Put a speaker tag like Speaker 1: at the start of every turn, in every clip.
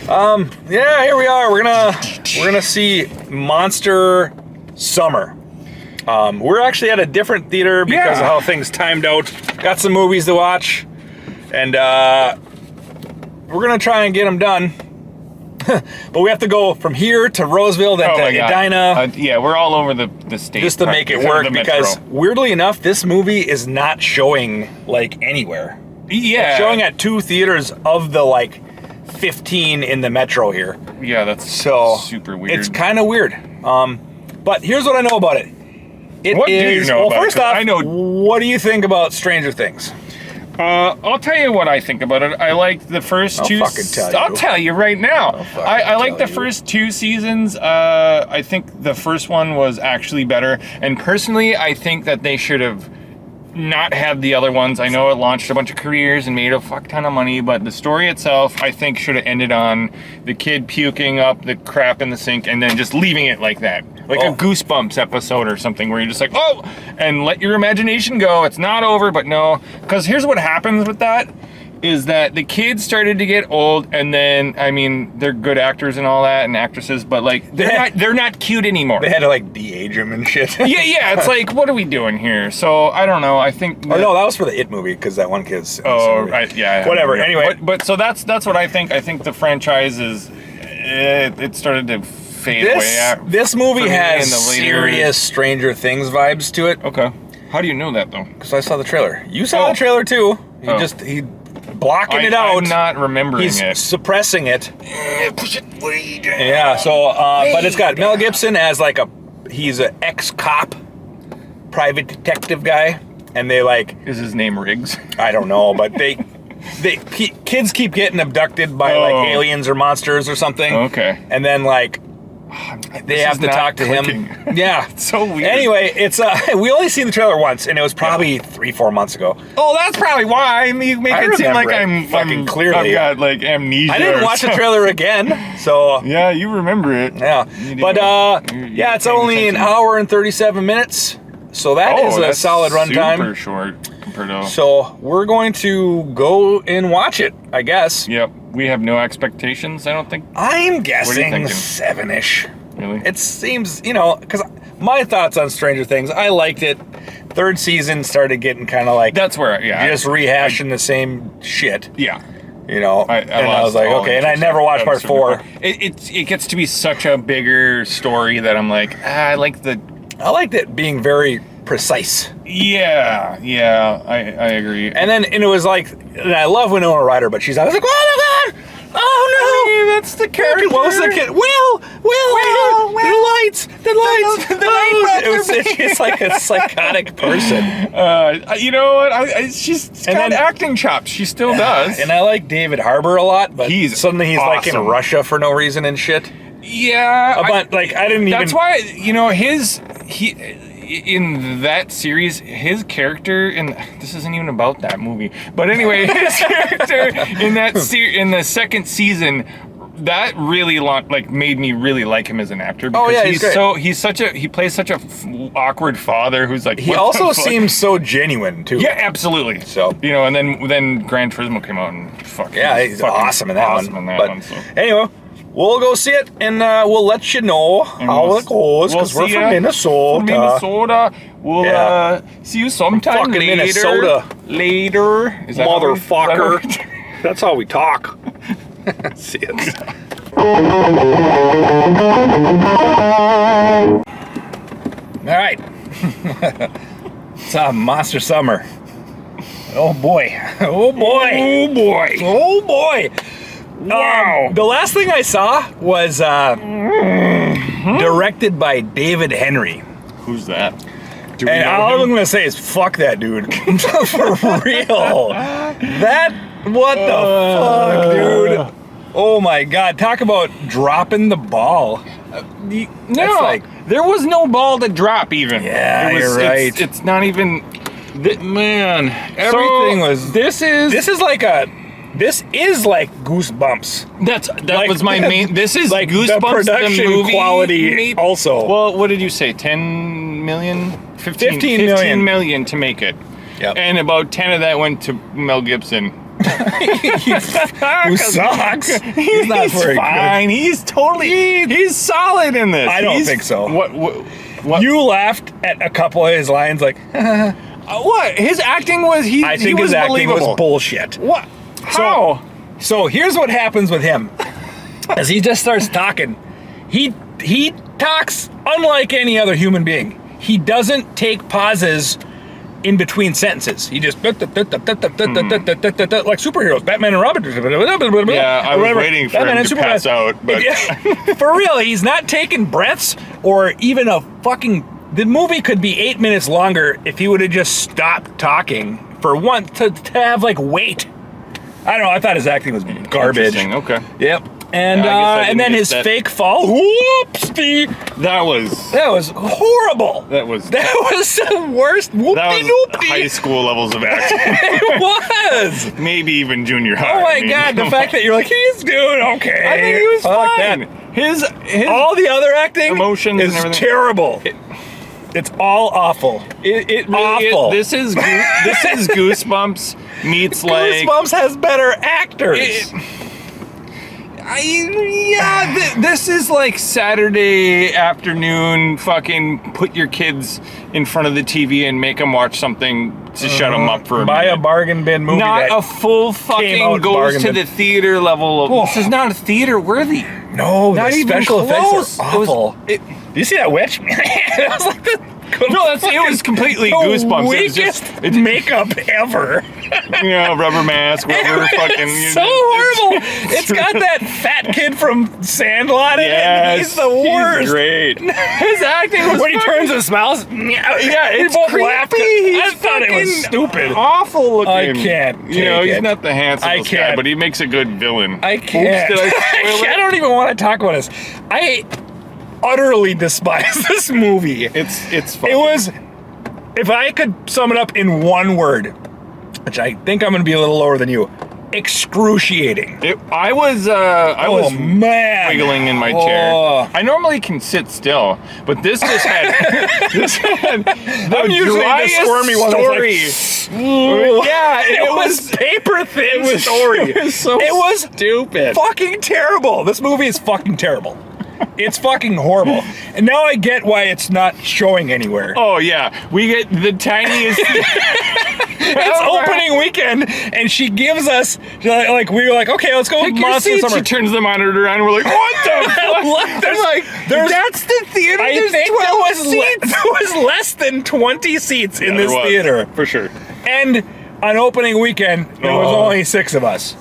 Speaker 1: Yeah, here we are. We're gonna see Monster Summer. We're actually at a different theater because of how things timed out. Got some movies to watch, and we're gonna try and get them done. But we have to go from here to Roseville, then to Edina.
Speaker 2: Yeah, we're all over the state.
Speaker 1: Just to make it work, because weirdly enough, this movie is not showing like anywhere.
Speaker 2: Yeah.
Speaker 1: It's showing at 2 theaters of the like 15 in the metro here.
Speaker 2: Yeah, that's
Speaker 1: so
Speaker 2: super weird.
Speaker 1: It's kind of weird. But here's what I know about it.
Speaker 2: What do you know about it?
Speaker 1: First off, I know. What do you think about Stranger Things?
Speaker 2: I'll tell you what I think about it. I like the first two. I'll tell you right now. I like the first 2 seasons. I think the first one was actually better. And personally, I think that they should have not had the other ones. I know it launched a bunch of careers and made a fuck ton of money, but the story itself, I think, should have ended on the kid puking up the crap in the sink and then just leaving it like that. Like a Goosebumps episode or something where you're just like, oh, and let your imagination go. It's not over, but no. Because here's what happens with that, is that the kids started to get old, and then, I mean, they're good actors and all that, and actresses, but like, they're not cute anymore.
Speaker 1: They had to like de-age them and shit.
Speaker 2: yeah, it's like, what are we doing here? So, I don't know, I think...
Speaker 1: Oh, no, that was for the It movie, because that one kid's...
Speaker 2: Oh, right, yeah.
Speaker 1: Whatever, anyway.
Speaker 2: But so that's what I think. I think the franchise is... It started to fade away.
Speaker 1: This movie has serious Stranger Things vibes to it.
Speaker 2: Okay. How do you know that, though?
Speaker 1: Because I saw the trailer. You saw the trailer, too. He blocking it out.
Speaker 2: I'm not remembering it.
Speaker 1: He's suppressing it. Push it way down. Yeah, so, but it's got Mel Gibson as like he's an ex-cop, private detective guy, and they like...
Speaker 2: Is his name Riggs?
Speaker 1: I don't know, but kids keep getting abducted by like aliens or monsters or something.
Speaker 2: Okay.
Speaker 1: And then like... They have to talk to him. Yeah.
Speaker 2: It's so weird.
Speaker 1: Anyway, it's we only seen the trailer once, and it was probably 3-4 months ago.
Speaker 2: Oh, that's probably why. You make it seem like I'm
Speaker 1: clearly.
Speaker 2: I've got like amnesia.
Speaker 1: I didn't watch the trailer again, so
Speaker 2: yeah, you remember it.
Speaker 1: Yeah, but yeah, it's only an hour and 37 minutes, so that is a solid runtime.
Speaker 2: Super short compared to.
Speaker 1: So we're going to go and watch it, I guess.
Speaker 2: Yep. We have no expectations, I don't think.
Speaker 1: I'm guessing 7-ish.
Speaker 2: Really?
Speaker 1: It seems, because my thoughts on Stranger Things, I liked it. 3rd season started getting kind of like...
Speaker 2: That's where,
Speaker 1: just rehashing the same shit.
Speaker 2: Yeah.
Speaker 1: And I was like, okay, and I never watched part 4.
Speaker 2: It gets to be such a bigger story that I'm like, I liked it
Speaker 1: being very precise.
Speaker 2: Yeah, I agree.
Speaker 1: And it was like, and I love Winona Ryder, but I was like, oh my god, oh no,
Speaker 2: I mean, that's the character.
Speaker 1: What was the kid? Will, the lights. It's like a psychotic person.
Speaker 2: You know what? She's got acting chops. She still does.
Speaker 1: And I like David Harbour a lot, but he's
Speaker 2: awesome.
Speaker 1: like in Russia for no reason and shit.
Speaker 2: Yeah,
Speaker 1: but I didn't even.
Speaker 2: That's why in that series, his character this isn't even about that movie, but anyway, his character in the 2nd season, that really made me really like him as an actor. Because
Speaker 1: he's great.
Speaker 2: He plays such a awkward father who's like.
Speaker 1: He also seems so genuine too.
Speaker 2: Yeah, absolutely. So and then Gran Turismo came out and
Speaker 1: he's awesome in that one.
Speaker 2: So.
Speaker 1: Anyway. We'll go see it, and we'll let you know how it goes, because we're from Minnesota.
Speaker 2: We'll see you sometime later.
Speaker 1: Minnesota.
Speaker 2: Later. Is that
Speaker 1: motherfucker. That's how we talk. See you. All right. It's Monster Summer. Oh, boy. Oh, boy.
Speaker 2: Oh, boy.
Speaker 1: Oh, boy. Wow. The last thing I saw was directed by David Henry.
Speaker 2: Who's that?
Speaker 1: And all I'm going to say is fuck that dude. For real. What the fuck, dude? Oh my god. Talk about dropping the ball.
Speaker 2: There was no ball to drop even.
Speaker 1: Yeah, you're right.
Speaker 2: It's not even... Man.
Speaker 1: Everything was...
Speaker 2: This is like
Speaker 1: Goosebumps.
Speaker 2: That was my main. This is
Speaker 1: like
Speaker 2: Goosebumps.
Speaker 1: The production
Speaker 2: the movie
Speaker 1: quality also.
Speaker 2: Well, what did you say? 10 million? 15
Speaker 1: million.
Speaker 2: million to make it.
Speaker 1: Yep.
Speaker 2: And about 10 of that went to Mel Gibson.
Speaker 1: Who sucks.
Speaker 2: He's not very fine. Good. He's solid in this.
Speaker 1: I don't think so.
Speaker 2: What?
Speaker 1: You laughed at a couple of his lines like,
Speaker 2: what? His acting was,
Speaker 1: I think his acting was bullshit.
Speaker 2: What? How?
Speaker 1: So here's what happens with him. As he just starts talking, he talks unlike any other human being. He doesn't take pauses in between sentences. He just like superheroes, Batman and Robin.
Speaker 2: Yeah, I was waiting for him to pass out. But
Speaker 1: for real, he's not taking breaths or even a fucking. The movie could be 8 minutes longer if he would have just stopped talking for one to have like weight. I don't know. I thought his acting was garbage.
Speaker 2: Okay.
Speaker 1: Yep. And then his fake fall. Whoopsie.
Speaker 2: That was
Speaker 1: horrible.
Speaker 2: That was
Speaker 1: the worst.
Speaker 2: That was high school levels of acting.
Speaker 1: It was.
Speaker 2: Maybe even junior high.
Speaker 1: Oh my God! The fact that you're like, he's doing okay.
Speaker 2: I think he was fine. His
Speaker 1: all the other acting
Speaker 2: emotions
Speaker 1: is
Speaker 2: and everything.
Speaker 1: Terrible. It's all awful.
Speaker 2: It really
Speaker 1: awful.
Speaker 2: This is Goosebumps meets like
Speaker 1: Goosebumps has better actors.
Speaker 2: This is like Saturday afternoon. Fucking put your kids in front of the TV and make them watch something to shut them up for a
Speaker 1: Buy
Speaker 2: minute.
Speaker 1: a bargain bin movie.
Speaker 2: Not a full fucking goes to the theater level. This is not a theater worthy.
Speaker 1: No,
Speaker 2: not
Speaker 1: the
Speaker 2: even
Speaker 1: special
Speaker 2: close.
Speaker 1: Effects are awful. Do you see that witch? It was like
Speaker 2: it was completely Goosebumps.
Speaker 1: Weakest makeup ever.
Speaker 2: Rubber mask, rubber fucking.
Speaker 1: So horrible. It's got that fat kid from Sandlot in it. He's the worst.
Speaker 2: He's great. His acting was
Speaker 1: when he turns and smiles.
Speaker 2: It's
Speaker 1: both
Speaker 2: creepy.
Speaker 1: laughed. I thought it was stupid.
Speaker 2: Awful looking.
Speaker 1: I can't.
Speaker 2: He's not the handsomest guy, but he makes a good villain.
Speaker 1: I can't.
Speaker 2: Oops, did I spoil it?
Speaker 1: I don't even want to talk about this. I utterly despise this movie.
Speaker 2: It's fun.
Speaker 1: It was, if I could sum it up in one word, which I think I'm going to be a little lower than you, excruciating.
Speaker 2: I was wiggling in my chair. I normally can sit still, but this just had the driest
Speaker 1: squirmy one.
Speaker 2: Story.
Speaker 1: It was paper thin story.
Speaker 2: It was stupid.
Speaker 1: Fucking terrible. This movie is fucking terrible. It's fucking horrible. And now I get why it's not showing anywhere.
Speaker 2: Oh, yeah. We get the tiniest...
Speaker 1: It's opening weekend, and she gives us, like, we were like, okay, let's go with Monster Summer.
Speaker 2: She turns the monitor on, and we're like, what the fuck? That's the theater.
Speaker 1: I think there was less than 20 seats in this theater.
Speaker 2: For sure.
Speaker 1: And on opening weekend, there was only 6 of us.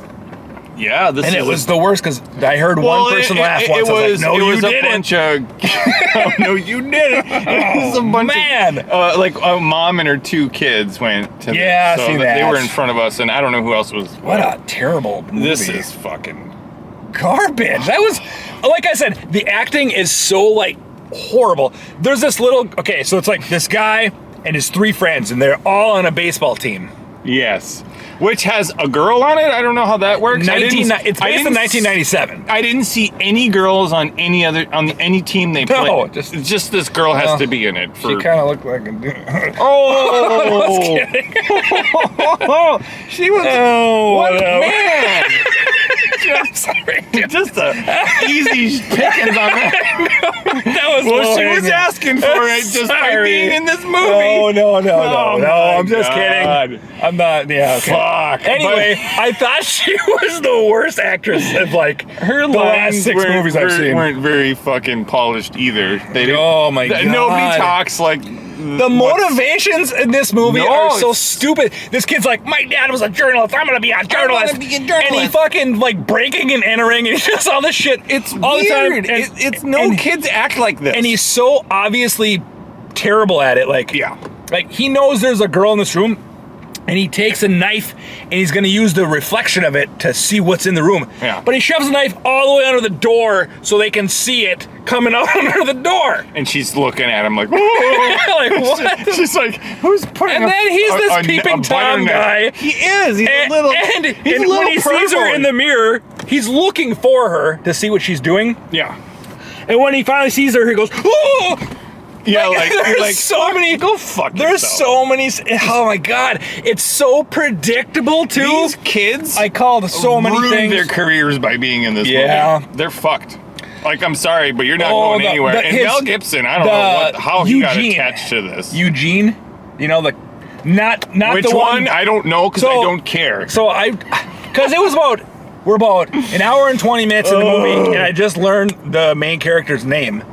Speaker 2: Yeah,
Speaker 1: it was the worst because I heard one person laugh once. I was like, no, you didn't.
Speaker 2: No, you didn't. It was a bunch of, like a mom and her 2 kids went to
Speaker 1: I see that.
Speaker 2: They were in front of us, and I don't know who else was.
Speaker 1: What a terrible movie.
Speaker 2: This is fucking
Speaker 1: garbage. That was, like I said, the acting is so, like, horrible. There's this little, okay, so it's like this guy and his 3 friends, and they're all on a baseball team.
Speaker 2: Yes. Which has a girl on it? I don't know how that works.
Speaker 1: It's based in 1997.
Speaker 2: I didn't see any girls on any team they played. No, just this girl has to be in it.
Speaker 1: She kind of looked like a...
Speaker 2: Oh!
Speaker 1: I was kidding.
Speaker 2: She was...
Speaker 1: Oh,
Speaker 2: what man!
Speaker 1: I'm sorry.
Speaker 2: Just a easy pickings on that.
Speaker 1: That was
Speaker 2: she was asking for it just by being in this movie.
Speaker 1: No. I'm just kidding. I'm not. Yeah. Okay.
Speaker 2: Fuck.
Speaker 1: Anyway, I thought she was the worst actress of like
Speaker 2: her
Speaker 1: the last 6 movies I've seen.
Speaker 2: Weren't very fucking polished either.
Speaker 1: Oh my God.
Speaker 2: Nobody talks like.
Speaker 1: The motivations in this movie are so stupid. This kid's like, my dad was a journalist. I'm gonna be a journalist. And he fucking like breaking and entering, and he does all this shit.
Speaker 2: It's
Speaker 1: all
Speaker 2: weird.
Speaker 1: the time.
Speaker 2: It's no kids act like this.
Speaker 1: And he's so obviously terrible at it. Like, like he knows there's a girl in this room. And he takes a knife, and he's going to use the reflection of it to see what's in the room.
Speaker 2: Yeah.
Speaker 1: But he shoves the knife all the way under the door so they can see it coming out under the door.
Speaker 2: And she's looking at him like,
Speaker 1: like what?
Speaker 2: She's like, who's putting?
Speaker 1: And then he's this peeping Tom guy.
Speaker 2: He is. He's a little.
Speaker 1: And when he sees her in the mirror, he's looking for her to see what she's doing.
Speaker 2: Yeah.
Speaker 1: And when he finally sees her, he goes, oh!
Speaker 2: Yeah,
Speaker 1: there's
Speaker 2: like
Speaker 1: so many.
Speaker 2: Go fuck
Speaker 1: There's
Speaker 2: yourself.
Speaker 1: so many. Oh my god, it's so predictable too.
Speaker 2: These kids,
Speaker 1: I called so many
Speaker 2: ruined
Speaker 1: things.
Speaker 2: their careers by being in this
Speaker 1: Yeah.
Speaker 2: movie. They're fucked. Like, I'm sorry, but you're not going
Speaker 1: the-
Speaker 2: anywhere.
Speaker 1: the-
Speaker 2: And
Speaker 1: his-
Speaker 2: Mel Gibson, I don't know how he got
Speaker 1: Eugene.
Speaker 2: attached to this.
Speaker 1: Eugene, you know, not
Speaker 2: Which
Speaker 1: the
Speaker 2: one? I don't know because I don't care.
Speaker 1: So because it was we're about an hour and 20 minutes in the movie, and I just learned the main character's name.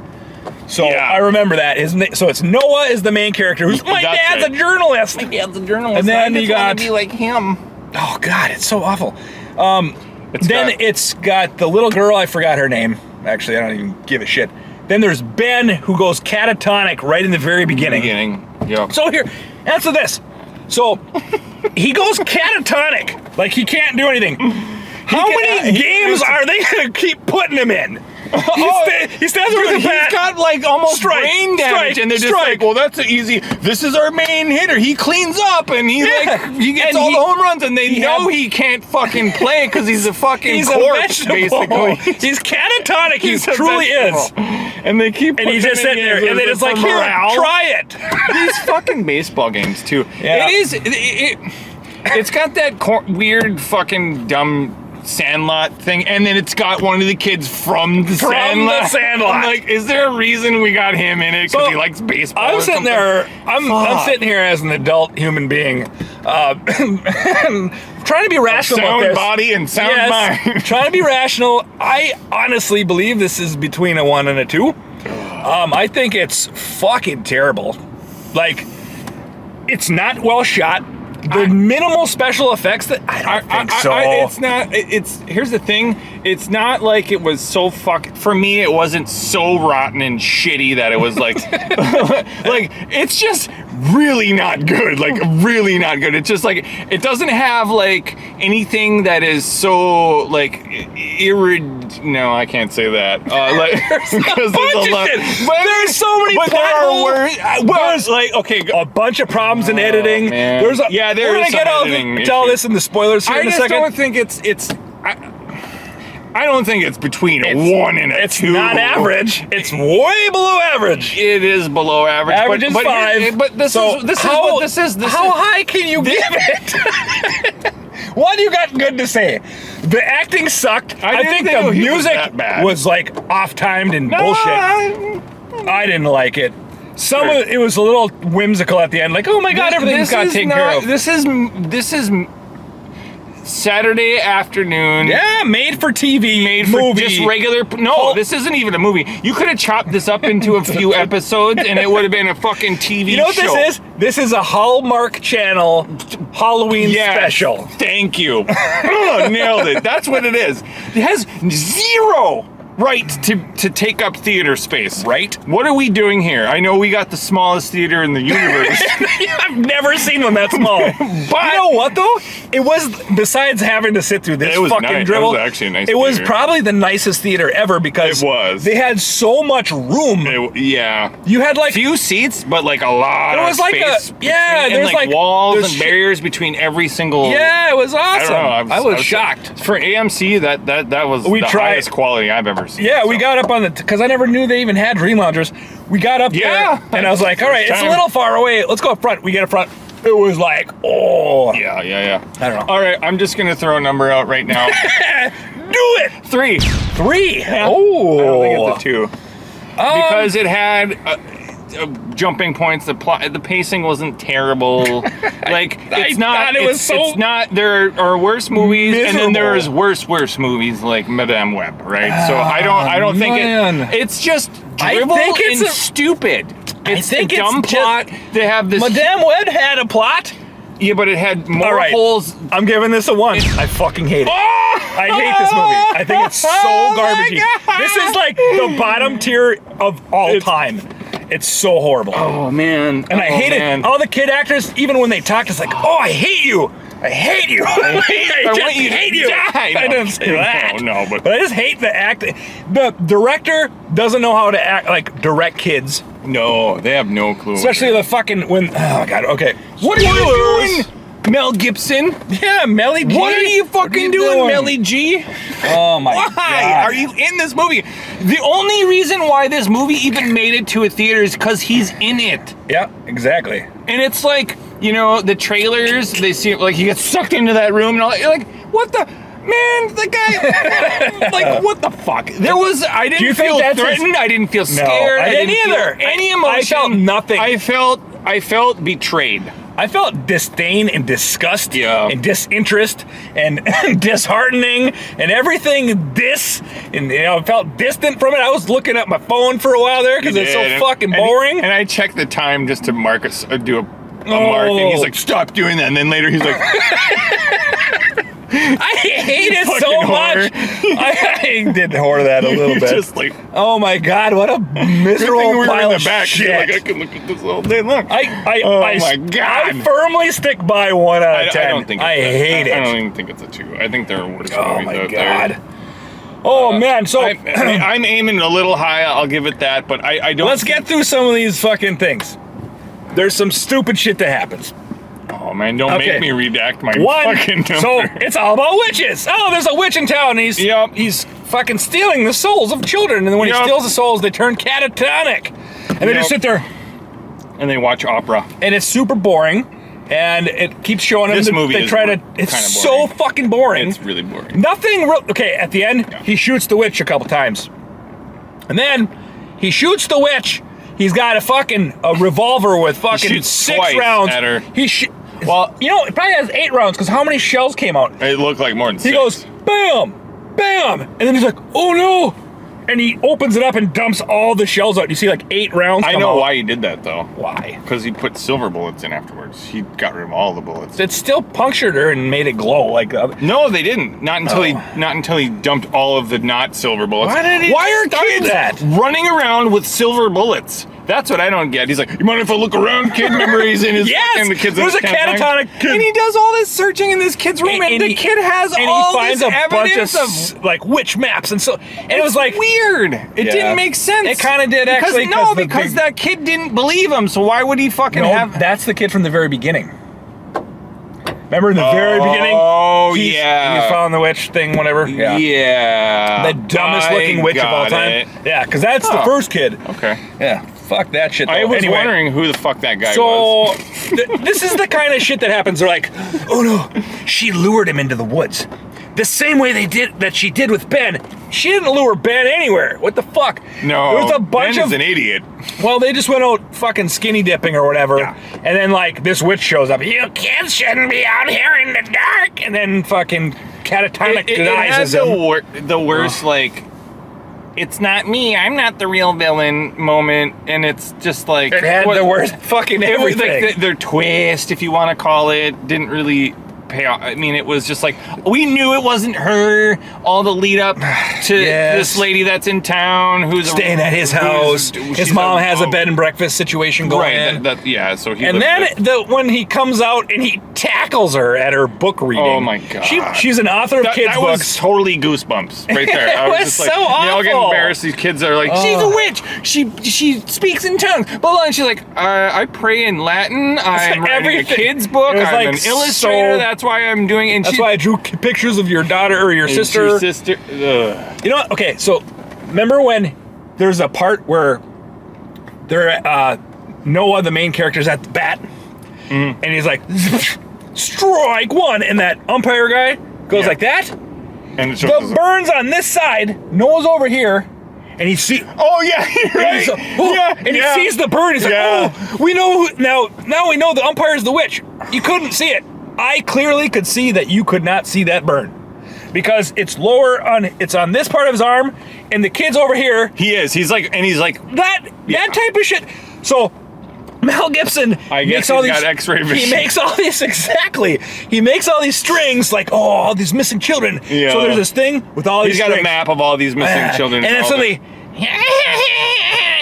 Speaker 1: So
Speaker 2: Yeah.
Speaker 1: I remember that. So it's Noah is the main character. Who's my
Speaker 2: That's
Speaker 1: dad's
Speaker 2: right.
Speaker 1: a journalist.
Speaker 2: My dad's a journalist.
Speaker 1: And then
Speaker 2: I just
Speaker 1: you got-
Speaker 2: wanna be like him.
Speaker 1: Oh god, it's so awful.
Speaker 2: It's
Speaker 1: It's got the little girl. I forgot her name. Actually, I don't even give a shit. Then there's Ben, who goes catatonic right in the very beginning.
Speaker 2: Yeah.
Speaker 1: So here, answer this. So he goes catatonic, like he can't do anything. How many games are they gonna keep putting him in? He stands over the bat.
Speaker 2: He's got like almost brain damage, and they're just like, "Well, that's easy. This is our main hitter. He cleans up, and he gets
Speaker 1: And
Speaker 2: all the home runs, and they know he can't fucking play because he's a fucking corpse,
Speaker 1: a vegetable.
Speaker 2: basically.
Speaker 1: He's catatonic. He
Speaker 2: He's a
Speaker 1: truly
Speaker 2: vegetable.
Speaker 1: is.
Speaker 2: And they keep,
Speaker 1: And he's just sitting there, and then it's like, here, try it.
Speaker 2: These fucking baseball games too.
Speaker 1: Yeah.
Speaker 2: It is. It's got that weird fucking dumb Sandlot thing, and then it's got one of the kids from the Sandlot.
Speaker 1: I'm
Speaker 2: like, is there a reason we got him in it? Because he likes baseball.
Speaker 1: I'm
Speaker 2: or
Speaker 1: sitting
Speaker 2: something?
Speaker 1: there. I'm sitting here as an adult human being, trying to be rational about
Speaker 2: Sound
Speaker 1: this.
Speaker 2: body and sound mind.
Speaker 1: Trying to be rational. I honestly believe this is between a 1 and a 2. I think it's fucking terrible. Like, it's not well shot. The minimal special effects that I don't think so.
Speaker 2: It's not. Here's the thing. It's not like it was so for me, it wasn't so rotten and shitty that it was like, like it's just really not good. Like really not good. It's just like it doesn't have like anything that is so like No, I can't say that. Like because there's a lot.
Speaker 1: There's so many.
Speaker 2: But there are words. Well, like okay,
Speaker 1: a bunch of problems in editing.
Speaker 2: Man.
Speaker 1: There's a,
Speaker 2: yeah, there
Speaker 1: we're
Speaker 2: is
Speaker 1: gonna
Speaker 2: some
Speaker 1: get
Speaker 2: editing
Speaker 1: to all
Speaker 2: issues.
Speaker 1: this in the spoilers here in a
Speaker 2: I
Speaker 1: second.
Speaker 2: just don't think it's. I don't think it's between a 1 and a 2.
Speaker 1: It's not average. It's way below average.
Speaker 2: It is below average.
Speaker 1: Average is 5.
Speaker 2: But this is what this is.
Speaker 1: How high can you give it? What do you got good to say? The acting sucked. I think the music was like off-timed and bullshit. I didn't like it. Some of it was a little whimsical at the end, like, oh my god, everything's got taken care of.
Speaker 2: This is Saturday afternoon.
Speaker 1: Yeah, made for TV,
Speaker 2: made for
Speaker 1: movie.
Speaker 2: just regular. No, this isn't even a movie. You could have chopped this up into a few episodes, and it would have been a fucking TV show.
Speaker 1: You know what this is? This is a Hallmark Channel Halloween special.
Speaker 2: Thank you. Nailed it. That's what it is. It has zero right to take up theater space.
Speaker 1: Right?
Speaker 2: What are we doing here? I know we got the smallest theater in the universe.
Speaker 1: I've never seen one that small. But you know what though? It was, besides having to sit through this fucking
Speaker 2: nice.
Speaker 1: dribble,
Speaker 2: It was actually a nice
Speaker 1: it was
Speaker 2: theater.
Speaker 1: probably the nicest theater ever because
Speaker 2: It was.
Speaker 1: they had so much room.
Speaker 2: Yeah.
Speaker 1: You had like
Speaker 2: few seats, but like a lot
Speaker 1: There was
Speaker 2: of
Speaker 1: like
Speaker 2: space.
Speaker 1: there's
Speaker 2: like walls
Speaker 1: there's
Speaker 2: and barriers between every single.
Speaker 1: Yeah, it was awesome.
Speaker 2: I don't know.
Speaker 1: I was shocked.
Speaker 2: For AMC, that was
Speaker 1: We
Speaker 2: the
Speaker 1: tried.
Speaker 2: highest quality I've ever seen.
Speaker 1: Yeah, we got up on the because I never knew they even had Dream Loungers. We got up there, and I was like, all right, it's a little far away. Let's go up front. We get up front. It was like, oh.
Speaker 2: Yeah.
Speaker 1: I don't know.
Speaker 2: All right, I'm just gonna throw a number out right now.
Speaker 1: Do it.
Speaker 2: 3.
Speaker 1: 3.
Speaker 2: Yeah.
Speaker 1: Oh.
Speaker 2: I don't think it's a 2. Because it had jumping points. The plot, the pacing wasn't terrible. Like it's not. It's not. There are worse movies, and then there's worse movies like Madame Web, right? So I don't think it's just dribble and stupid. It's a dumb plot. They have this.
Speaker 1: Madame Web had a plot.
Speaker 2: Yeah, but it had more holes.
Speaker 1: I'm giving this a 1. I fucking hate it. I hate this movie. I think it's so garbagey. This is like the bottom tier of all time. It's so horrible.
Speaker 2: Oh man.
Speaker 1: And I hate it. All the kid actors, even when they talk, it's like, oh, I hate you. I hate you. I
Speaker 2: want you to
Speaker 1: hate you.
Speaker 2: die.
Speaker 1: I didn't say that.
Speaker 2: No, but
Speaker 1: I just hate the acting. The director doesn't know how to act, like direct kids.
Speaker 2: No, they have no clue.
Speaker 1: Especially the fucking when. Oh my god. Okay.
Speaker 2: What are you doing, Mel Gibson?
Speaker 1: Yeah, Melly G.
Speaker 2: What are you fucking doing, Melly G?
Speaker 1: Oh my god.
Speaker 2: Why are you in this movie? The only reason why this movie even made it to a theater is because he's in it.
Speaker 1: Yeah, exactly.
Speaker 2: And it's like, you know, the trailers, they see like he gets sucked into that room and all that. You're like, what the man, the guy like what the fuck? I didn't feel threatened, I didn't feel scared.
Speaker 1: I didn't either.
Speaker 2: Any emotion.
Speaker 1: I felt nothing.
Speaker 2: I felt betrayed.
Speaker 1: I felt disdain and disgust and disinterest and disheartening and everything and I felt distant from it. I was looking at my phone for a while there because it's so fucking boring.
Speaker 2: And I checked the time just to mark do a mark, and he's like, stop doing that. And then later he's like,
Speaker 1: I hate it so much. I did whore that a little bit.
Speaker 2: Just like,
Speaker 1: oh my God, what a miserable pile of shit.
Speaker 2: Like, I can look at this all day long.
Speaker 1: Oh my God. I firmly stick by 1 out of 10.
Speaker 2: I don't think
Speaker 1: I hate it.
Speaker 2: I don't even think it's a 2. I think there are worse movies
Speaker 1: Oh my
Speaker 2: out
Speaker 1: God.
Speaker 2: there.
Speaker 1: Oh man, so
Speaker 2: I'm aiming a little high, I'll give it that, but I don't.
Speaker 1: Let's get through some of these fucking things. There's some stupid shit that happens.
Speaker 2: Oh man, don't make me redact my fucking number.
Speaker 1: So it's all about witches. Oh, there's a witch in town, and he's fucking stealing the souls of children, and then when he steals the souls, they turn catatonic. And they just sit there.
Speaker 2: And they watch opera.
Speaker 1: And it's super boring. And it keeps showing them.
Speaker 2: This movie
Speaker 1: it's so fucking boring.
Speaker 2: It's really boring.
Speaker 1: Nothing okay, at the end, he shoots the witch a couple times. And then he shoots the witch. He's got a revolver with fucking 6 rounds.
Speaker 2: At her.
Speaker 1: Well, you know, it probably has 8 rounds because how many shells came out?
Speaker 2: It looked like more than 6.
Speaker 1: He goes, bam, bam, and then he's like, oh no. And he opens it up and dumps all the shells out. You see like 8 rounds.
Speaker 2: I know why he did that though.
Speaker 1: Why?
Speaker 2: Because he put silver bullets in afterwards. He got rid of all the bullets.
Speaker 1: It still punctured her and made it glow like that.
Speaker 2: No, they didn't. Not until he dumped all of the not silver bullets.
Speaker 1: Why are kids
Speaker 2: running around with silver bullets? That's what I don't get. He's like, you mind if I look around, kid? Remember he's in his
Speaker 1: yes!
Speaker 2: the kid's
Speaker 1: There's a catatonic kid.
Speaker 2: And he does all this searching in this kid's room, and the kid has all this evidence of
Speaker 1: like witch maps, and it was like
Speaker 2: weird. It didn't make sense.
Speaker 1: It kind of did actually.
Speaker 2: Because that kid didn't believe him, so why would he fucking have...
Speaker 1: That's the kid from the very beginning. Remember in the very beginning?
Speaker 2: Oh,
Speaker 1: He found the witch thing, whatever.
Speaker 2: Yeah.
Speaker 1: The dumbest looking witch of all time. Yeah, because that's the first kid.
Speaker 2: Okay.
Speaker 1: Yeah. Fuck that shit, though.
Speaker 2: I was wondering who the fuck that guy was.
Speaker 1: So, this is the kind of shit that happens. They're like, oh no, she lured him into the woods. The same way she did with Ben. She didn't lure Ben anywhere. What the fuck?
Speaker 2: No,
Speaker 1: there was a bunch
Speaker 2: Ben is an idiot.
Speaker 1: Well, they just went out fucking skinny dipping or whatever. Yeah. And then, like, this witch shows up. You kids shouldn't be out here in the dark. And then fucking catatonic denies him.
Speaker 2: The worst, like... It's not me, I'm not the real villain moment, and it's just like...
Speaker 1: It had the worst fucking everything.
Speaker 2: Like their twist, if you want to call it, didn't really pay off. I mean, it was just like, we knew it wasn't her, all the lead up to this lady that's in town who's...
Speaker 1: Staying at his house. His mom has a bed and breakfast situation going
Speaker 2: on. So he...
Speaker 1: And then when he comes out and he tackles her at her book reading.
Speaker 2: Oh my God.
Speaker 1: She's an author of kids' books.
Speaker 2: That was totally goosebumps right there.
Speaker 1: I was just like,
Speaker 2: so awful. I'll get embarrassed. These kids are like, she's a witch. She speaks in tongues. And she's like, I pray in Latin. I'm writing a kid's book. I'm an illustrator. That's why I'm doing it.
Speaker 1: That's why I drew pictures of your daughter or your sister. You know what? Okay, so remember when there's a part where Noah, the main character, is at the bat, and he's like, strike one, and that umpire guy goes like that, and the burn's on this side, Noah's over here, and he sees...
Speaker 2: Oh yeah, you're right.
Speaker 1: And he sees the burn. He's like, oh, we know now we know the umpire is the witch. You couldn't see it. I clearly could see that you could not see that burn. Because it's it's on this part of his arm, and the kid's over here.
Speaker 2: He's like
Speaker 1: that type of shit. So Mel Gibson makes all these X-ray machines. He makes all these He makes all these strings like, oh, all these missing children. Yeah. So there's this thing with all these.
Speaker 2: He's got a map of all these missing children,
Speaker 1: and then suddenly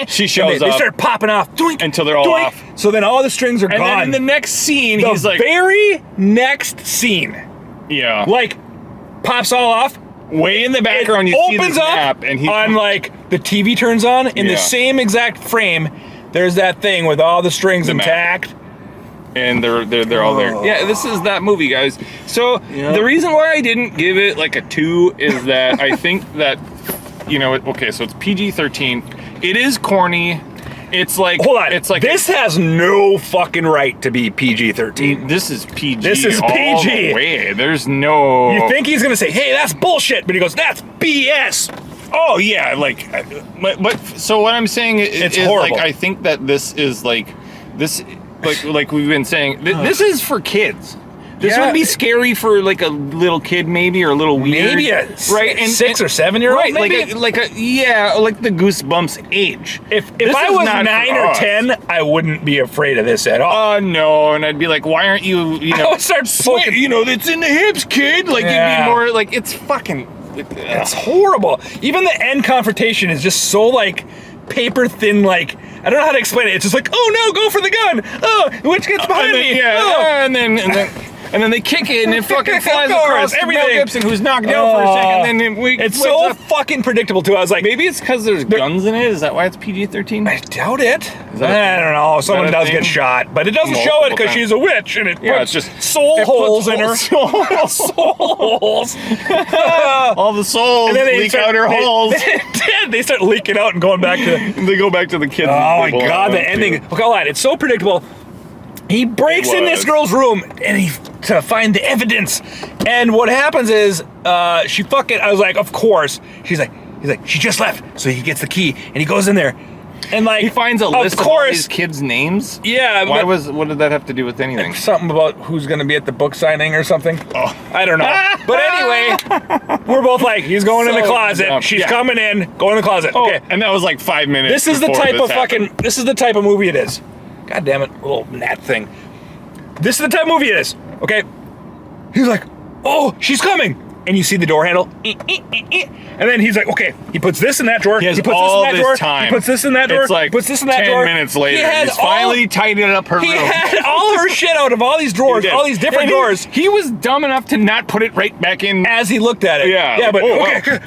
Speaker 2: she shows up.
Speaker 1: They start popping off
Speaker 2: until they're all off.
Speaker 1: So then all the strings are gone.
Speaker 2: And then in the next scene, he's like,
Speaker 1: very next scene.
Speaker 2: Yeah.
Speaker 1: Like. Pops all off.
Speaker 2: Way in the background, you see this map, and
Speaker 1: the TV turns on in the same exact frame. There's that thing with all the strings intact,
Speaker 2: and they're all there. Yeah, this is that movie, guys. So the reason why I didn't give it like a 2 is that I think that you know, okay, so it's PG-13. It is corny. It's like,
Speaker 1: hold on.
Speaker 2: It's like
Speaker 1: this has no fucking right to be PG-13.
Speaker 2: This is PG.
Speaker 1: This is
Speaker 2: all
Speaker 1: PG.
Speaker 2: The way. There's no.
Speaker 1: You think he's gonna say, "Hey, that's bullshit," but he goes, "That's BS."
Speaker 2: Oh yeah, like, but so what I'm saying is
Speaker 1: horrible.
Speaker 2: like I think that this is like this, like we've been saying, this is for kids. This would be scary for like a little kid, maybe, or a little weird,
Speaker 1: maybe a
Speaker 2: right? And
Speaker 1: 6 or 7 year old,
Speaker 2: right?
Speaker 1: maybe?
Speaker 2: Like a like the Goosebumps age.
Speaker 1: If I was 9 or 10, I wouldn't be afraid of this at all.
Speaker 2: No, and I'd be like, why aren't you? You know,
Speaker 1: I would start poking.
Speaker 2: You know, it's in the hips, kid. Like you'd be more like, it's fucking.
Speaker 1: It's horrible. Even the end confrontation is just so like paper thin. Like I don't know how to explain it. It's just like, oh no, go for the gun. Oh, which gets behind me?
Speaker 2: Yeah,
Speaker 1: oh.
Speaker 2: and then they kick it and it fucking flies across
Speaker 1: everything.
Speaker 2: Mel Gibson, who's knocked down for a second. And then
Speaker 1: it's so fucking predictable too. I was like,
Speaker 2: maybe it's because there's guns in it. Is that why it's PG-13?
Speaker 1: I doubt it. I don't know. Someone does get shot, but it doesn't show it because she's a witch, and it's just soul holes in her. Soul holes.
Speaker 2: All the souls and then leak out her holes.
Speaker 1: They start leaking out and going back to.
Speaker 2: They go back to the kids.
Speaker 1: Oh my god, the ending. Look, hold on. It's so predictable. He breaks in this girl's room and to find the evidence. And what happens is, she fucking. I was like, of course. He's like, she just left. So he gets the key and he goes in there, and like
Speaker 2: he finds a list of all these kids' names.
Speaker 1: Yeah.
Speaker 2: What did that have to do with anything?
Speaker 1: Something about who's going to be at the book signing or something.
Speaker 2: Oh,
Speaker 1: I don't know. But anyway, we're both like, he's going in the closet. Dumb. She's coming in. Go in the closet. Okay.
Speaker 2: And that was like 5 minutes.
Speaker 1: This is the type of fucking. This is the type of movie it is. God damn it, little gnat thing. This is the type of movie it is, okay? He's like, oh, she's coming. And you see the door handle. And then he's like, okay, he puts this in that drawer.
Speaker 2: He puts
Speaker 1: this in that drawer. He puts this in that drawer.
Speaker 2: It's like
Speaker 1: he puts this in that drawer.
Speaker 2: 10 minutes later, he's finally tidied up her room.
Speaker 1: He had all her shit out of all these drawers, all these different drawers.
Speaker 2: He was dumb enough to not put it right back in.
Speaker 1: As he looked at it.
Speaker 2: Yeah,
Speaker 1: but okay.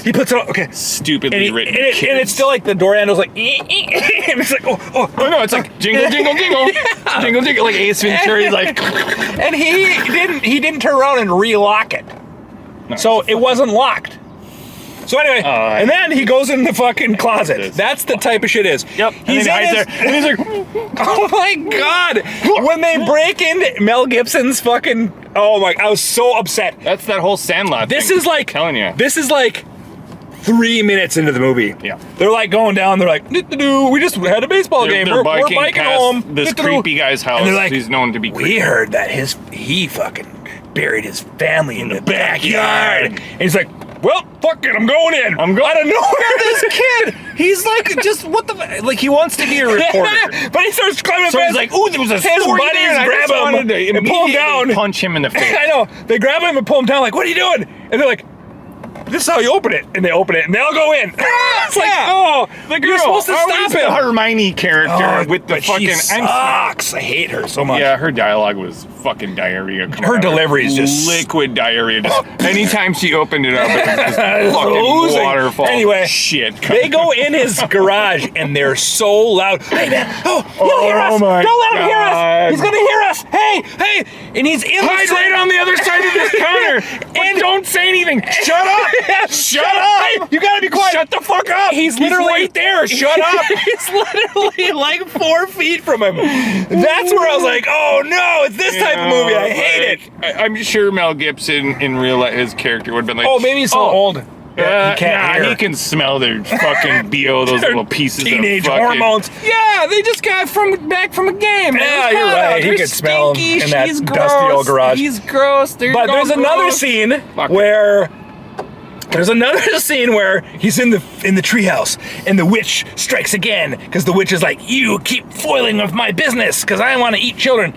Speaker 1: He puts it on, okay.
Speaker 2: Stupidly written.
Speaker 1: And it's still like the door handle's like, and it's like, oh
Speaker 2: no, it's like jingle, jingle, jingle, jingle, jingle, like Ace Ventura. He's like,
Speaker 1: and he didn't turn around and relock it, so it wasn't locked. So anyway, and then he goes in the fucking closet. That's the type of shit it is.
Speaker 2: Yep.
Speaker 1: He's
Speaker 2: hides there. And he's like,
Speaker 1: oh my god! When they break into Mel Gibson's fucking, oh my! I was so upset.
Speaker 2: That's that whole Sandlot thing.
Speaker 1: This is like,
Speaker 2: I'm telling you.
Speaker 1: This is like 3 minutes into the movie.
Speaker 2: Yeah.
Speaker 1: They're like going down. They're like, we just had a baseball game. We're biking home.
Speaker 2: This creepy guy's house.
Speaker 1: And they're like,
Speaker 2: he's known to be creepy.
Speaker 1: We heard that he fucking buried his family in the backyard. And he's like, well, fuck it, I'm going in. I'm going. I don't know where this kid.
Speaker 2: He's like, just what the, like he wants to be a reporter.
Speaker 1: But he starts climbing.
Speaker 2: So he's like, ooh, there was a
Speaker 1: his
Speaker 2: story
Speaker 1: buddies
Speaker 2: there,
Speaker 1: grab him and pull him down.
Speaker 2: Punch him in the face.
Speaker 1: I know. They grab him and pull him down. Like, what are you doing? And they're like, this is how you open it. And they open it and they all go in. It's like, oh,
Speaker 2: the girl.
Speaker 1: You're supposed to stop him.
Speaker 2: The Hermione character with the fucking.
Speaker 1: She sucks. I hate her so much.
Speaker 2: Yeah, her dialogue was fucking diarrhea.
Speaker 1: Her delivery is just
Speaker 2: liquid diarrhea. Just anytime she opened it up, it was just fucking waterfall.
Speaker 1: Anyway,
Speaker 2: shit.
Speaker 1: They go in his garage and they're so loud. Hey man, he'll hear us. Don't let him hear us. He's gonna hear us. Hey, and he's in
Speaker 2: hide right on the other side of this counter. And don't say anything. Shut up. Shut up!
Speaker 1: Hey, you gotta be quiet.
Speaker 2: Shut the fuck up!
Speaker 1: He's literally
Speaker 2: right there. Shut up!
Speaker 1: He's literally like 4 feet from him. That's where I was like, oh no, it's this type of movie. I hate it.
Speaker 2: I'm sure Mel Gibson in real life, his character would have been like,
Speaker 1: oh, maybe he's so old. Yeah, he can't hear.
Speaker 2: He can smell their fucking BO, those little pieces
Speaker 1: teenage
Speaker 2: of fucking
Speaker 1: hormones.
Speaker 2: Yeah, they just got back from a game.
Speaker 1: Yeah, you're right. He could smell them in that dusty old garage.
Speaker 2: He's gross.
Speaker 1: But there's another scene where. There's another scene where he's in the treehouse and the witch strikes again because the witch is like, you keep foiling with my business because I want to eat children.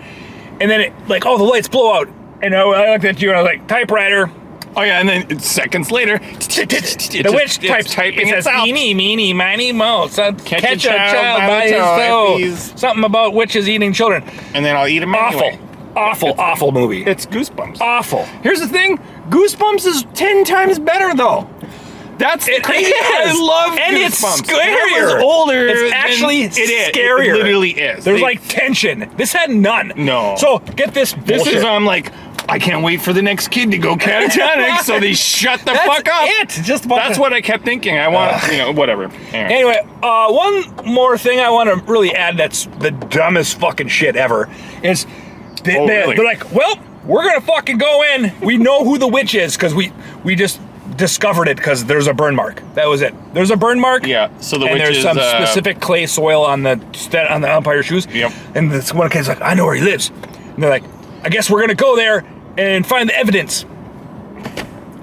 Speaker 1: And then it like, oh, the lights blow out. And I looked at you and I was like, typewriter.
Speaker 2: Oh yeah, and then seconds later,
Speaker 1: the witch types
Speaker 2: typing.
Speaker 1: It says, eeny, meeny, miny, mo. Catch a child by his toe. Something about witches eating children.
Speaker 2: And then I'll eat them anyway.
Speaker 1: Awful movie.
Speaker 2: It's Goosebumps.
Speaker 1: Awful.
Speaker 2: Here's the thing. Goosebumps is 10 times better though. That's the crazy. I love
Speaker 1: and
Speaker 2: Goosebumps.
Speaker 1: It's scarier.
Speaker 2: It was older.
Speaker 1: It's actually scarier.
Speaker 2: It literally is.
Speaker 1: There's like tension. This had none.
Speaker 2: No.
Speaker 1: So get this.
Speaker 2: This is like I can't wait for the next kid to go catatonic, so they shut the fuck up. That's what I kept thinking. I want, whatever.
Speaker 1: Anyway, one more thing I want to really add that's the dumbest fucking shit ever is they're like, well, we're going to fucking go in. We know who the witch is because we just discovered it because there's a burn mark. That was it. There's a burn mark.
Speaker 2: Yeah. So the
Speaker 1: witch
Speaker 2: is...
Speaker 1: And there's some specific clay soil on the umpire's shoes.
Speaker 2: Yep.
Speaker 1: And this one kid's like, I know where he lives. And they're like, I guess we're going to go there and find the evidence.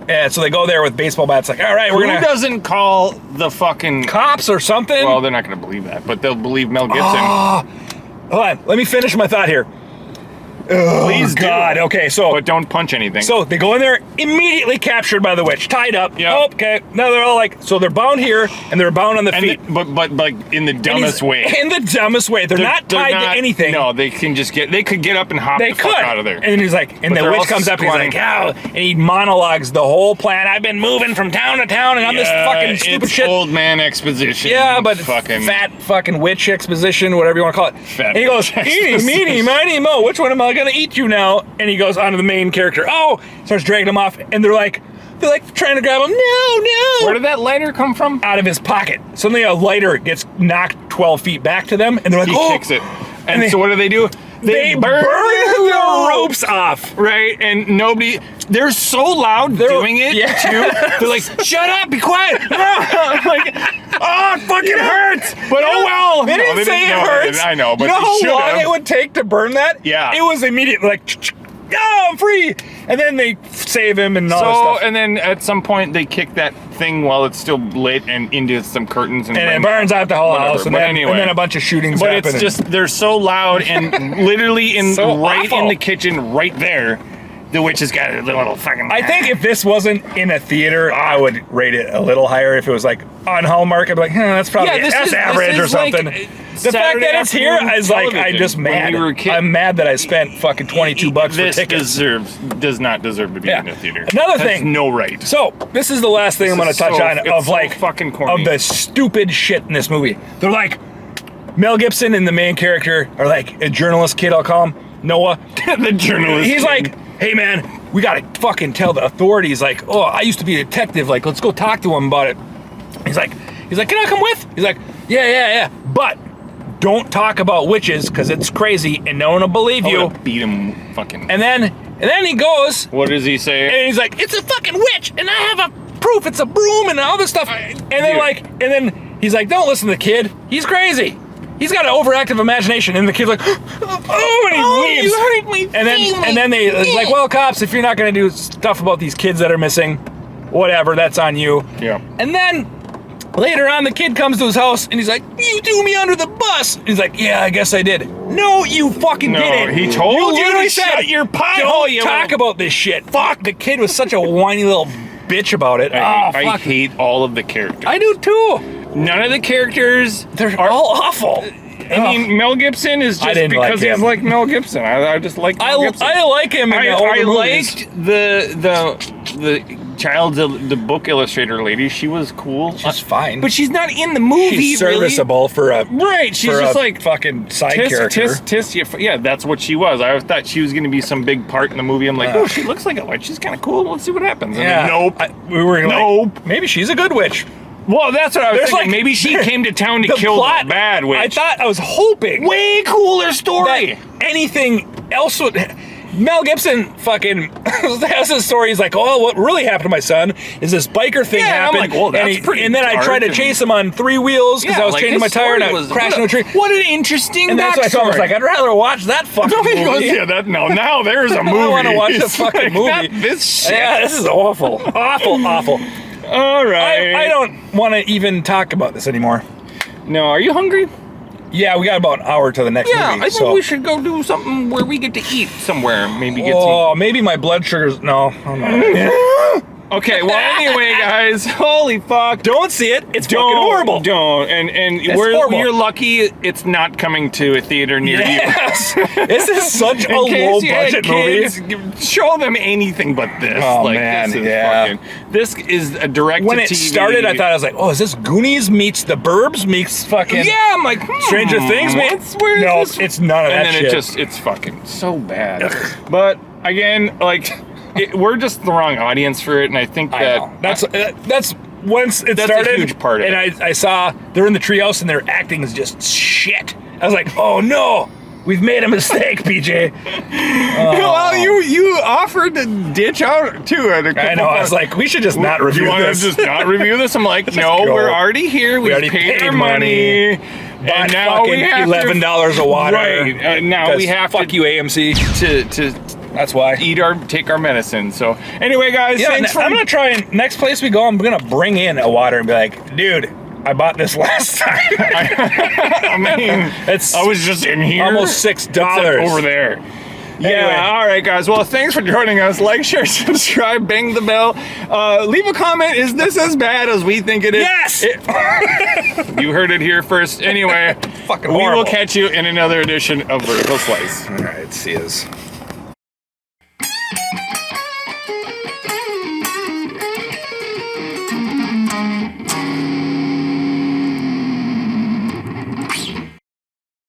Speaker 1: And so they go there with baseball bats like, all right, we're going to...
Speaker 2: Who doesn't call the fucking...
Speaker 1: Cops or something?
Speaker 2: Well, they're not going to believe that, but they'll believe Mel Gibson.
Speaker 1: Hold on. Let me finish my thought here.
Speaker 2: Please
Speaker 1: God.
Speaker 2: do.
Speaker 1: Okay, so...
Speaker 2: But don't punch anything.
Speaker 1: So they go in there, immediately captured by the witch, tied up.
Speaker 2: Yeah.
Speaker 1: Oh, okay. Now they're all like... So they're bound here, and they're bound on the feet.
Speaker 2: But like in the dumbest way.
Speaker 1: In the dumbest way. They're not tied to anything.
Speaker 2: No, they can just get... They could get up and hop fuck out of there.
Speaker 1: And he's like... And the witch comes up, and he's like, oh... And he monologues the whole plan. I've been moving from town to town, and I'm this fucking stupid shit.
Speaker 2: Old man exposition.
Speaker 1: Yeah, but
Speaker 2: fucking...
Speaker 1: fat fucking witch exposition, whatever you want to call it.
Speaker 2: Fat
Speaker 1: and he goes, eeny, meeny, miny, mo. Which one am I going to eat you now? And he goes on to the main character. Oh, starts dragging him off, and they're like trying to grab him. No.
Speaker 2: Where did that lighter come from?
Speaker 1: Out of his pocket. Suddenly a lighter gets knocked 12 feet back to them, and they're like,
Speaker 2: he kicks it. And so what do? They burn
Speaker 1: the ropes off.
Speaker 2: Right, and nobody... They're so loud doing it, too. They're like, shut up, be quiet. I'm like, oh, it fucking hurts. But oh well.
Speaker 1: They didn't say it hurts.
Speaker 2: I know, but
Speaker 1: you know how long
Speaker 2: have.
Speaker 1: it would take to burn that?
Speaker 2: Yeah.
Speaker 1: It was immediately like, oh, I'm free. And then they save him and all this stuff.
Speaker 2: And then at some point they kick that thing while it's still lit and into some curtains. And
Speaker 1: it burns out the whole house. And then,
Speaker 2: anyway.
Speaker 1: And then a bunch of shootings happen.
Speaker 2: But it's just, they're so loud and literally in the kitchen right there. The witch has got a little fucking...
Speaker 1: I think if this wasn't in a theater, I would rate it a little higher. If it was like on Hallmark, I'd be like, that's probably that's average or something.
Speaker 2: Like
Speaker 1: the fact that it's here is like, I'm just mad. I'm mad that I spent fucking $22 for tickets.
Speaker 2: This does not deserve to be in a theater.
Speaker 1: Another thing.
Speaker 2: No right.
Speaker 1: So, this is the last thing I'm going to touch on of like,
Speaker 2: fucking corny.
Speaker 1: Of the stupid shit in this movie. They're like, Mel Gibson and the main character are like a journalist kid, I'll call him, Noah.
Speaker 2: The journalist
Speaker 1: He's like, hey man, we gotta fucking tell the authorities, like, oh, I used to be a detective, like, let's go talk to him about it. He's like, can I come with? He's like, yeah, but don't talk about witches, because it's crazy, and no one will believe you.
Speaker 2: Beat him fucking.
Speaker 1: And then he goes.
Speaker 2: What does he say?
Speaker 1: And he's like, it's a fucking witch, and I have a proof, it's a broom, and all this stuff. And then he's like, don't listen to the kid, he's crazy. He's got an overactive imagination, and the kid's like, oh, and he leaves.
Speaker 2: You hurt me.
Speaker 1: And then they like, well, cops, if you're not gonna do stuff about these kids that are missing, whatever, that's on you.
Speaker 2: Yeah.
Speaker 1: And then later on, the kid comes to his house, and he's like, you threw me under the bus. And he's like, yeah, I guess I did. No, you fucking didn't.
Speaker 2: He told you to
Speaker 1: said,
Speaker 2: shut your pie
Speaker 1: hole.
Speaker 2: Don't
Speaker 1: talk about this shit. Fuck. The kid was such a whiny little bitch about it.
Speaker 2: I hate all of the characters.
Speaker 1: I do too.
Speaker 2: None of the characters
Speaker 1: are all awful.
Speaker 2: I mean, Mel Gibson is just because he's like Mel Gibson. I just like Mel Gibson.
Speaker 1: I like him.
Speaker 2: I liked the child, the book illustrator lady. She was cool.
Speaker 1: She's fine,
Speaker 2: but she's not in the movie.
Speaker 1: She's serviceable for a
Speaker 2: right. She's just like
Speaker 1: fucking side character.
Speaker 2: Yeah, that's what she was. I thought she was going to be some big part in the movie. I'm like, oh, she looks like a witch. She's kind of cool. Let's see what happens.
Speaker 1: Yeah.
Speaker 2: We were like,
Speaker 1: maybe she's a good witch.
Speaker 2: Well, that's what I was thinking. Like, maybe she came to town to kill the bad witch.
Speaker 1: I was hoping.
Speaker 2: Way cooler story.
Speaker 1: Anything else would... Mel Gibson fucking has a story. He's like, oh, what really happened to my son is this biker thing happened.
Speaker 2: I'm like, well, that's pretty
Speaker 1: and then I tried to chase him on 3 wheels because I was changing my tire and I crashed into a tree.
Speaker 2: What an interesting
Speaker 1: And that's why I told him, I was like, I'd rather watch that fucking movie.
Speaker 2: Now there's a movie.
Speaker 1: I want to watch the fucking movie.
Speaker 2: This shit.
Speaker 1: Yeah, this is awful. Awful.
Speaker 2: All right.
Speaker 1: I don't want to even talk about this anymore.
Speaker 2: No, are you hungry?
Speaker 1: Yeah, we got about an hour to the next movie.
Speaker 2: Yeah, I think we should go do something where we get to eat somewhere. Maybe get to eat.
Speaker 1: Maybe my blood sugar's... No, I'm not.
Speaker 2: Okay, well, anyway, guys, holy fuck.
Speaker 1: Don't see it. It's fucking horrible.
Speaker 2: Don't. And you're lucky it's not coming to a theater near you.
Speaker 1: This is such a low-budget movie.
Speaker 2: Show them anything but this.
Speaker 1: Oh, man,
Speaker 2: this is a direct-to-TV.
Speaker 1: When it started, I thought, I was like, oh, is this Goonies meets The Burbs meets fucking...
Speaker 2: Yeah, I'm like,
Speaker 1: Stranger Things meets... No, it's none of that shit.
Speaker 2: And then it's fucking so bad. But... again, like, we're just the wrong audience for it, and I think
Speaker 1: that's once it started.
Speaker 2: A huge part of
Speaker 1: it. And I saw they're in the treehouse and their acting is just shit. I was like, oh no, we've made a mistake, PJ.
Speaker 2: Well, you offered to ditch out to it.
Speaker 1: I know. I was like, we should just not review
Speaker 2: you
Speaker 1: this.
Speaker 2: You want to just not review this? I'm like, no,
Speaker 1: go.
Speaker 2: we're already here. We already paid our money.
Speaker 1: And now we have $11 a water.
Speaker 2: Right. Now we have
Speaker 1: fuck you, AMC.
Speaker 2: To
Speaker 1: that's why
Speaker 2: take our medicine. So anyway, guys, thanks for.
Speaker 1: I'm gonna try and next place we go, I'm gonna bring in a water and be like, dude, I bought this last time.
Speaker 2: I mean, I was just in here.
Speaker 1: Almost $6
Speaker 2: over there.
Speaker 1: Anyway.
Speaker 2: Yeah, all right, guys. Well, thanks for joining us. Like, share, subscribe, bang the bell. Leave a comment. Is this as bad as we think it is?
Speaker 1: Yes!
Speaker 2: You heard it here first. Anyway,
Speaker 1: fucking
Speaker 2: we
Speaker 1: horrible.
Speaker 2: will catch you in another edition of Vertical Slice.
Speaker 1: All right, see yous.